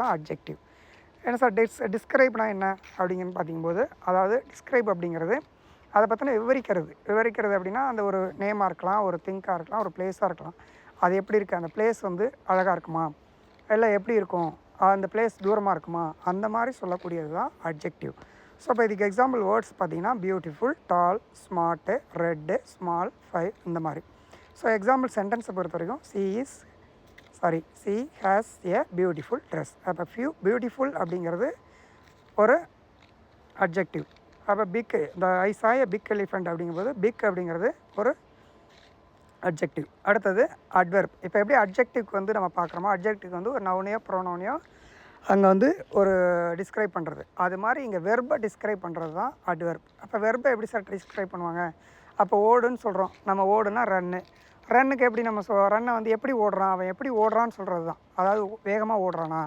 தான் அட்ஜெக்டிவ். ஏன்னா சார் டிஸ்கிரைப்னா என்ன அப்படிங்கன்னு பார்த்திங்கும்போது, அதாவது டிஸ்கிரைப் அப்படிங்கிறது அதை பற்றின விவரிக்கிறது அப்படின்னா அந்த ஒரு நேமாக இருக்கலாம், ஒரு திங்காக இருக்கலாம், ஒரு பிளேஸாக இருக்கலாம். அது எப்படி இருக்குது, அந்த பிளேஸ் வந்து அழகாக இருக்குமா, இல்லை எப்படி இருக்கும், அந்த பிளேஸ் தூரமாக இருக்குமா, அந்த மாதிரி சொல்லக்கூடியது தான் அட்ஜெக்டிவ். ஸோ இப்போ இதுக்கு எக்ஸாம்பிள் வேர்ட்ஸ் பார்த்திங்கன்னா பியூட்டிஃபுல், டால், ஸ்மார்ட்டு, ரெட்டு, ஸ்மால், ஃபைவ் இந்த மாதிரி. ஸோ எக்ஸாம்பிள் சென்டென்ஸை பொறுத்த வரைக்கும் C has a beautiful dress. அப்போ பியூட்டிஃபுல் அப்படிங்கிறது ஒரு அட்ஜெக்டிவ். அப்போ இந்த ஐ சா ஏ பிக் எலிஃபெண்ட் அப்படிங்கும்போது பிக் அப்படிங்கிறது ஒரு அட்ஜெக்டிவ். அடுத்தது அட்வெர்ப். இப்போ எப்படி அட்ஜெக்டிவ்க்கு வந்து நம்ம பார்க்குறோமோ, அட்ஜெக்டிவ்க்கு வந்து ஒரு நவுனையோ ப்ரோனவுனையோ அங்கே வந்து ஒரு டிஸ்கிரைப் பண்ணுறது. அது மாதிரி இங்கே வெர்பை டிஸ்கிரைப் பண்ணுறது தான் அட்வெர்ப். அப்போ வெர்பை எப்படி சார் டிஸ்கிரைப் பண்ணுவாங்க? அப்போ ஓடுன்னு சொல்கிறோம், நம்ம ஓடுனா ரன்னுக்கு எப்படி நம்ம ரன்னை வந்து எப்படி ஓடுறான், அவன் எப்படி ஓடுறான்னு சொல்கிறது தான். அதாவது வேகமாக ஓடுறானா,